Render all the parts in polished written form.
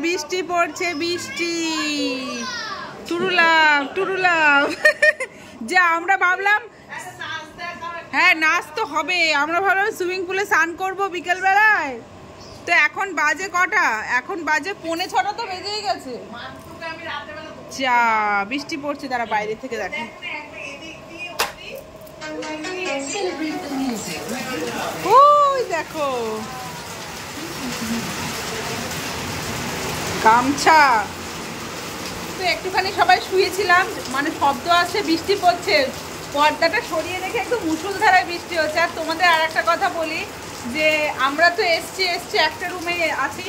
বৃষ্টি পড়ছে, বৃষ্টি টুরুলাম টুরুলাম। যা আমরা ভাবলাম, হ্যাঁ নাচ তো হবে, আমরা ভাবলাম সুইমিং পুলে স্নান করবো বিকেল বেলায়। তো এখন বাজে কটা? এখন বাজে 5:45 তো বেজেই গেছে। যা বৃষ্টি পড়ছে, তারা বাইরে থেকে দেখে। ওই দেখো গামছা। তো একটুখানি সবাই শুয়েছিলাম, মানে শব্দ আসছে, বৃষ্টি পড়ছে, পর্দাটা সরিয়ে রেখে একটু মুষলধারায় বৃষ্টি হচ্ছে। আর তোমাদের আর একটা কথা বলি, যে আমরা তো এসছি একটা রুমে আছি,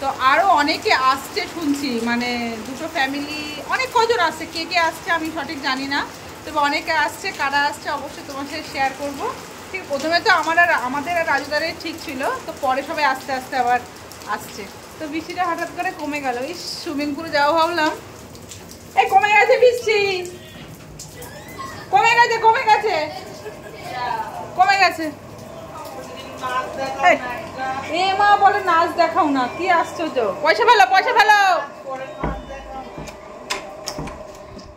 তো আরও অনেকে আসছে শুনছি, মানে দুটো ফ্যামিলি, অনেক কজন আসছে, কে কে আসছে আমি সঠিক জানি না, তবে অনেকে আসছে। কারা আসছে অবশ্যই তোমার সাথে শেয়ার করবো। ঠিক প্রথমে তো আমাদের আর রাজুদারের ঠিক ছিল, তো পরে সবাই আস্তে আস্তে আবার আসছে। তো বৃষ্টিটা হঠাৎ করে কমে গেল। এই সুইমিং পুলে যাওয়া ভাবলাম, এই কমে গেছে বৃষ্টি, কমে গেছে কমে গেছে কমে গেছে। এ মা বলে নাচ দেখাও না, কি আশ্চর্য। পয়সা ফেলো পয়সা ফেলো।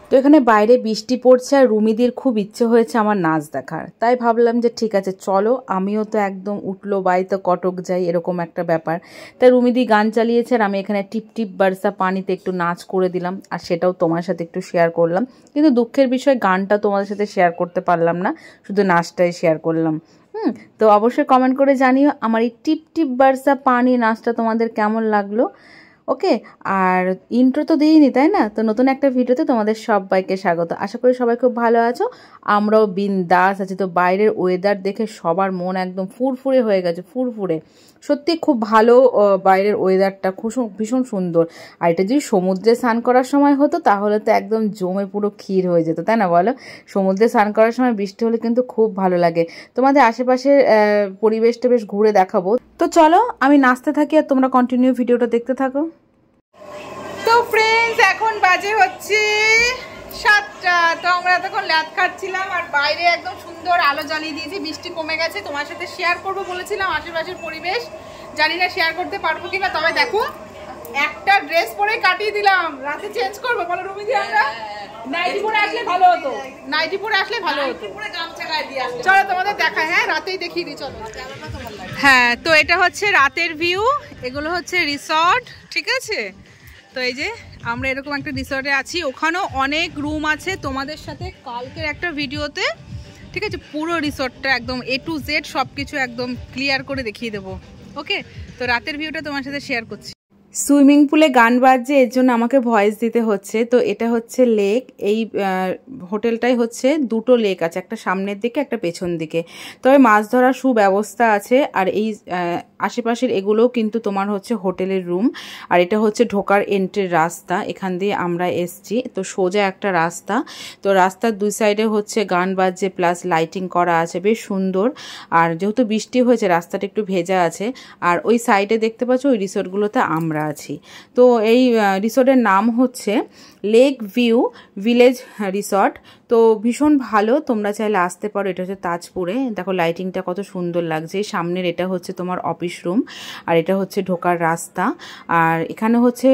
তো এখানে বাইরে বৃষ্টি পড়ছে আর রুমিদির খুব ইচ্ছে হয়েছে আমার নাচ দেখার, তাই ভাবলাম যে ঠিক আছে চলো, আমিও তো একদম উঠলো বাড়িতে কটক যাই এরকম একটা ব্যাপার। তাই রুমিদি গান চালিয়েছে আর আমি এখানে টিপ টিপ বারসা পানিতে একটু নাচ করে দিলাম, আর সেটাও তোমার সাথে একটু শেয়ার করলাম। কিন্তু দুঃখের বিষয় গানটা তোমাদের সাথে শেয়ার করতে পারলাম না, শুধু নাচটাই শেয়ার করলাম। তো অবশ্যই কমেন্ট করে জানিও আমার এই টিপ টিপ বারসা পানি নাচটা তোমাদের কেমন লাগলো। ওকে, আর ইন্ট্রো তো দিইনি তাই না? তো নতুন একটা ভিডিওতে তোমাদের সবাইকে স্বাগত। আশা করি সবাই খুব ভালো আছো, আমরাও বিন্দাস আছি। তো বাইরের ওয়েদার দেখে সবার মন একদম ফুরফুরে হয়ে গেছে, ফুরফুরে। সত্যি খুব ভালো বাইরের ওয়েদারটা, ভীষণ সুন্দর। আর এটা যদি সমুদ্রে স্নান করার সময় হতো তাহলে তো একদম জমে পুরো ক্ষীর হয়ে যেত, তাই না বলো? সমুদ্রে স্নান করার সময় বৃষ্টি হলে কিন্তু খুব ভালো লাগে। তোমাদের আশেপাশের পরিবেশটা বেশ ঘুরে দেখাবো। তো চলো আমি নাচতে থাকি আর তোমরা কন্টিনিউ ভিডিওটা দেখতে থাকো। তো ফ্রেন্ডস, এখন বাজে হচ্ছে 7টা। তো আমরা এতক্ষণ ল্যাদ খাচ্ছিলাম আর বাইরে একদম সুন্দর আলো জ্বালিয়ে দিয়েছি, বৃষ্টি কমে গেছে। তোমার সাথে শেয়ার করবো বলেছিলাম আশেপাশের পরিবেশ, জানি না শেয়ার করতে পারবো কিনা। তবে দেখো একটা ড্রেস পরে কাটিয়ে দিলাম, রাতে চেঞ্জ করবো বলো রুমিদি? আমরা নাইটি পরে আসলে ভালো হতো, নাইটি পরে আসলে ভালো হতো। চলো তোমাদের দেখায়, হ্যাঁ রাতেই দেখিয়ে দিই চলো। হ্যাঁ, তো এটা হচ্ছে রাতের ভিউ, এগুলো হচ্ছে রিসর্ট, ঠিক আছে? তো এই যে আমরা এরকম একটা রিসর্টে আছি, ওখানেও অনেক রুম আছে। তোমাদের সাথে কালকের একটা ভিডিওতে, ঠিক আছে, পুরো রিসর্টটা একদম A to Z সব কিছু একদম ক্লিয়ার করে দেখিয়ে দেবো। ওকে, তো রাতের ভিউটা তোমার সাথে শেয়ার করছি। সুইমিং পুলে গান বাজছে, এর জন্য আমাকে ভয়েস দিতে হচ্ছে। তো এটা হচ্ছে লেক, এই হোটেলটাই হচ্ছে দুটো লেক আছে, একটা সামনের দিকে একটা পেছন দিকে। তবে মাছ ধরার সুব্যবস্থা আছে। আর এই আশেপাশের এগুলোও কিন্তু তোমার হচ্ছে হোটেলের রুম। আর এটা হচ্ছে ঢোকার এন্ট্রির রাস্তা, এখান দিয়ে আমরা এসছি। তো সোজা একটা রাস্তা, তো রাস্তার দুই সাইডে হচ্ছে গান বাজছে প্লাস লাইটিং করা আছে, বেশ সুন্দর। আর যেহেতু বৃষ্টি হয়েছে রাস্তাটা একটু ভেজা আছে। আর ওই সাইডে দেখতে পাচ্ছ ওই রিসোর্টগুলোতে আমরা আছি। তো এই রিসোর্টের নাম হচ্ছে লেক ভিউ ভিলেজ রিসর্ট। তো ভীষণ ভালো, তোমরা চাইলে আসতে পারো। এটা হচ্ছে তাজপুরে, দেখো লাইটিংটা কত সুন্দর লাগছে। সামনের এটা হচ্ছে তোমার অফিস রুম, আর এটা হচ্ছে ঢোকার রাস্তা। আর এখানে হচ্ছে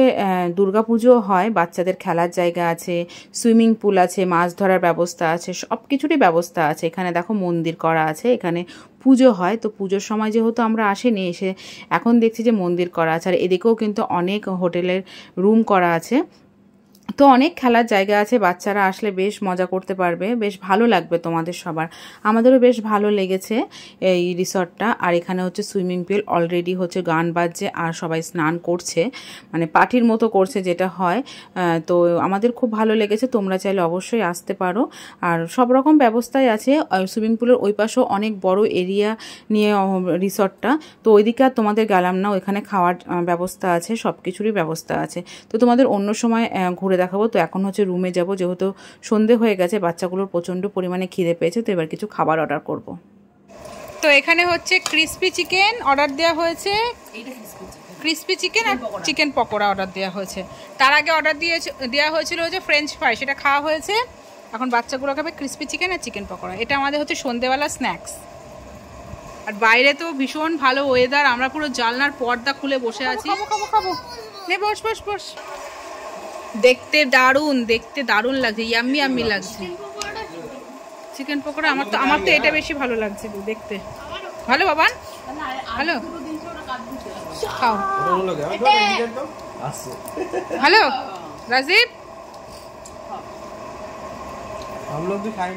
দুর্গাপুজো হয়, বাচ্চাদের খেলার জায়গা আছে, সুইমিং পুল আছে, মাছ ধরার ব্যবস্থা আছে, সব কিছুরই ব্যবস্থা আছে। এখানে দেখো মন্দির করা আছে, এখানে পুজো হয়। তো পুজোর সময় যেহেতু আমরা আসিনি, এসে এখন দেখছি যে মন্দির করা আছে। আর এদিকেও কিন্তু অনেক হোটেলের রুম করা আছে। তো অনেক খেলার জায়গা আছে, বাচ্চারা আসলে বেশ মজা করতে পারবে, বেশ ভালো লাগবে তোমাদের সবার। আমাদেরও বেশ ভালো লেগেছে এই রিসর্টটা। আর এখানে হচ্ছে সুইমিং পুল, অলরেডি হচ্ছে গান বাজছে আর সবাই স্নান করছে, মানে পার্টির মতো করছে যেটা হয়। তো আমাদের খুব ভালো লেগেছে, তোমরা চাইলে অবশ্যই আসতে পারো। আর সব রকম ব্যবস্থাই আছে। সুইমিং পুলের ওই পাশেও অনেক বড় এরিয়া নিয়ে রিসর্টটা। তো ওইদিকে আর তোমাদের গেলাম না, ওইখানে খাওয়ার ব্যবস্থা আছে, সব কিছুরই ব্যবস্থা আছে। তো তোমাদের অন্য সময় ঘুরে দেখাবো। তো এখন হচ্ছে রুমে যাব, যেহেতু সন্ধে হয়ে গেছে, বাচ্চাগুলোর প্রচণ্ড পরিমাণে খিদে পেয়েছে। তো এবার কিছু খাবার অর্ডার করব। তো এখানে হচ্ছে ক্রিস্পি চিকেন অর্ডার দেওয়া হয়েছে, ক্রিস্পি চিকেন আর চিকেন পকোড়া অর্ডার দেওয়া হয়েছে। তার আগে অর্ডার দেওয়া হয়েছিল হচ্ছে ফ্রেঞ্চ ফ্রাই, সেটা খাওয়া হয়েছে। এখন বাচ্চাগুলো খাবে ক্রিস্পি চিকেন আর চিকেন পকোড়া। এটা আমাদের হচ্ছে সন্ধেবেলা স্ন্যাক্স। আর বাইরে তো ভীষণ ভালো ওয়েদার, আমরা পুরো জানলার পর্দা খুলে বসে আছি। খাবো খাবো খাবো নে বস বস বস। দেখতে দারুণ লাগছে, ইয়াম্মি ইয়াম্মি লাগছে চিকেন পকোড়া। আমার তো এটা বেশি ভালো লাগছে দেখতে। ভালো বাবান, ভালো খাও। হ্যালো রাজীব।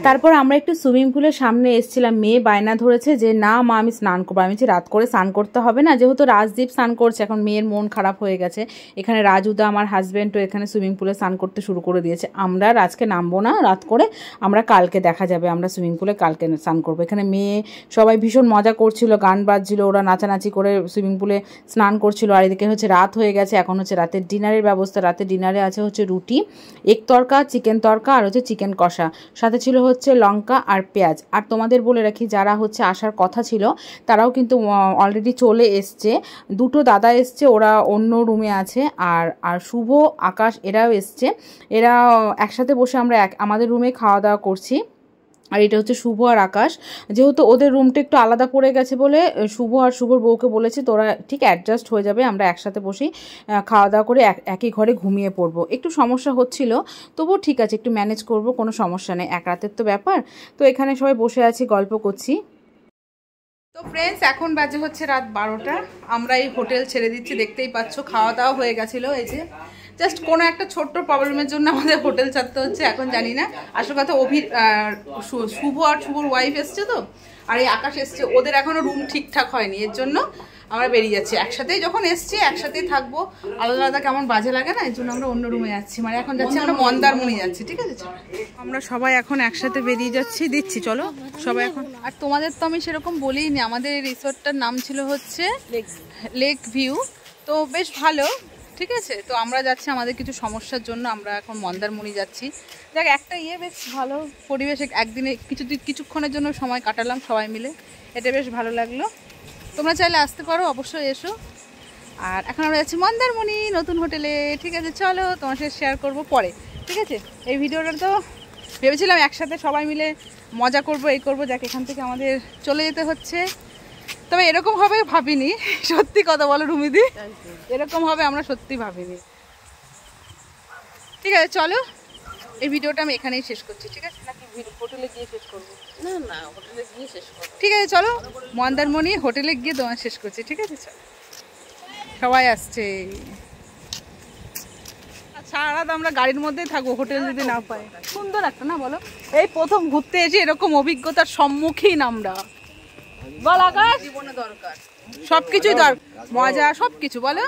তারপর আমরা একটু সুইমিং পুলের সামনে এসেছিলাম। মেয়ে বায়না ধরেছে যে না মা আমি স্নান করবো। আমি রাত করে স্নান করতে হবে না, যেহেতু রাজদীপ স্নান করছে। এখন মেয়ের মন খারাপ হয়ে গেছে। এখানে রাজুদা আমার হাজব্যান্ডও এখানে সুইমিং পুলে স্নান করতে শুরু করে দিয়েছে। আমরা আজকে নামবো না রাত করে, আমরা কালকে দেখা যাবে, আমরা সুইমিং পুলে কালকে স্নান করবো। এখানে মেয়ে সবাই ভীষণ মজা করছিল, গান বাজছিল, ওরা নাচানাচি করে সুইমিং পুলে স্নান করছিল। আর এদিকে হচ্ছে রাত হয়ে গেছে, এখন হচ্ছে রাতের ডিনারের ব্যবস্থা। রাতের ডিনারে আছে হচ্ছে রুটি, এগ তরকা, চিকেন তরকা আর হচ্ছে চিকেন কষা, সাথে ছিল হচ্ছে লঙ্কা আর পেঁয়াজ। আর তোমাদের বলে রাখি যারা হচ্ছে আসার কথা ছিল তারাও কিন্তু অলরেডি চলে এসছে। দুটো দাদা এসছে, ওরা অন্য রুমে আছে। আর শুভ, আকাশ এরাও এসছে। এরা একসাথে বসে আমরা আমাদের রুমে খাওয়া দাওয়া করছি। আর এটা হচ্ছে শুভ আর আকাশ। যেহেতু ওদের রুমটা একটু আলাদা পড়ে গেছে বলে শুভ আর শুভর বউকে বলেছে তোরা ঠিক অ্যাডজাস্ট হয়ে যাবে, আমরা একসাথে বসেই খাওয়া দাওয়া করে একই ঘরে ঘুমিয়ে পড়বো। একটু সমস্যা হচ্ছিল, তবুও ঠিক আছে, একটু ম্যানেজ করব, কোনো সমস্যা নেই, এক রাতের তো ব্যাপার। তো এখানে সবাই বসে আছি, গল্প করছি। তো ফ্রেন্ডস এখন বাজে হচ্ছে রাত 12টা। আমরা এই হোটেল ছেড়ে দিচ্ছি, দেখতেই পাচ্ছ। খাওয়া দাওয়া হয়ে গেছিলো, এই যে জাস্ট কোনো একটা ছোট্ট প্রবলেমের জন্য আমাদের হোটেল ছাড়তে হচ্ছে। এখন জানি না, আসল কথা শুভ আর শুভর ওয়াইফ এসছে তো, আর এই আকাশ এসছে, ওদের এখনো রুম ঠিকঠাক হয়নি, এর জন্য আমরা বেরিয়ে যাচ্ছি। একসাথেই যখন এসছি একসাথেই থাকবো, আলাদা আলাদা কেমন বাজে লাগে না, এর জন্য আমরা অন্য রুমে যাচ্ছি। মানে এখন যাচ্ছি আমরা মন্দারমণি যাচ্ছি, ঠিক আছে? আমরা সবাই এখন একসাথে বেরিয়ে যাচ্ছি, দিচ্ছি চলো সবাই এখন। আর তোমাদের তো আমি সেরকম বলিনি, আমাদের এই রিসোর্টটার নাম ছিল হচ্ছে লেক ভিউ। তো বেশ ভালো, ঠিক আছে। তো আমরা যাচ্ছি, আমাদের কিছু সমস্যার জন্য আমরা এখন মন্দারমণি যাচ্ছি। দেখ একটা বেশ ভালো পরিবেশ, একদিনে কিছুক্ষণের জন্য সময় কাটালাম সবাই মিলে, এটা বেশ ভালো লাগলো। তোমরা চাইলে আসতে পারো, অবশ্যই এসো। আর এখন আমরা যাচ্ছি মন্দারমণি নতুন হোটেলে, ঠিক আছে? চলো তোমার সাথে শেয়ার করবো পরে, ঠিক আছে? এই ভিডিওটা তো ভেবেছিলাম একসাথে সবাই মিলে মজা করবো, এই করবো, যাক এখান থেকে আমাদের চলে যেতে হচ্ছে। তবে এরকম হবে ভাবিনি, সত্যি কথা বলো রুমিদি, এরকম হবে আমরা সত্যি ভাবিনি। ঠিক আছে চলো, এই ভিডিওটা আমি এখানেই শেষ করছি, ঠিক আছে? নাকি হোটেলে গিয়ে শেষ করবো? না হোটেলে গিয়ে শেষ করবো, ঠিক আছে? চলো মন্দারমণি হোটেলে গিয়ে তোমার শেষ করছি, ঠিক আছে? চলো, সবাই আসছে। সারা রাত আমরা গাড়ির মধ্যেই থাকবো, হোটেল যদি না পাই। সুন্দর একটা না বলো, এই প্রথম ঘুরতে এসে এরকম অভিজ্ঞতার সম্মুখীন আমরা। বল আকাশ, জীবনে দরকার সবকিছুই দরকার, মজা সবকিছু, বলো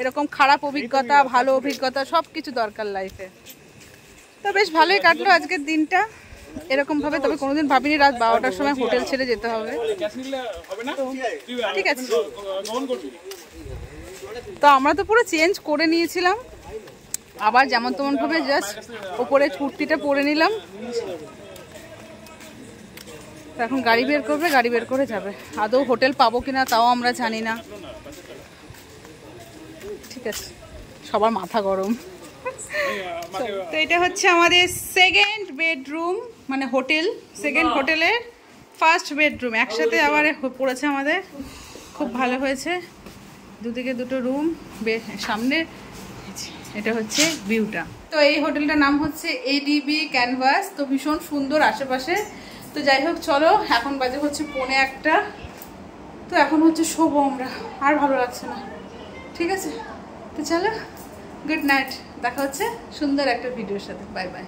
এরকম খারাপ অভিজ্ঞতা, ভালো অভিজ্ঞতা সবকিছু দরকার লাইফে। তো বেশ ভালোই কাটলো আজকের দিনটা এরকম ভাবে। তবে কোনোদিন ভাবিনি রাত 12টার সময় হোটেল ছেড়ে যেতে হবে, ঠিক আছে? তো আমরা তো পুরো চেঞ্জ করে নিয়েছিলাম, আবার যেমন তেমন ভাবে জাস্ট ওপরে কুর্তিটা পরে নিলাম। এখন গাড়ি বের করবে, গাড়ি বের করে যাবে। আদৌ হোটেল পাবো কিনা তাও আমরা জানি না, ঠিক আছে? সবার মাথা গরম। তো এটা হচ্ছে আমাদের সেকেন্ড বেডরুম, মানে হোটেল সেকেন্ড হোটেলের ফার্স্ট বেডরুম একসাথে আবার পড়েছে আমাদের। খুব ভালো হয়েছে, দুদিকে দুটো রুম, সামনে এটা হচ্ছে ভিউটা। তো এই হোটেলটার নাম হচ্ছে এডিবি ক্যানভাস। তো ভীষণ সুন্দর আশেপাশে। তো যাই হোক চলো, এখন বাজে হচ্ছে 1:45। তো এখন হচ্ছে শোবো আমরা, আর ভালো লাগছে না, ঠিক আছে? তো চলো, গুড নাইট, দেখা হচ্ছে সুন্দর একটা ভিডিওর সাথে, বাই বাই।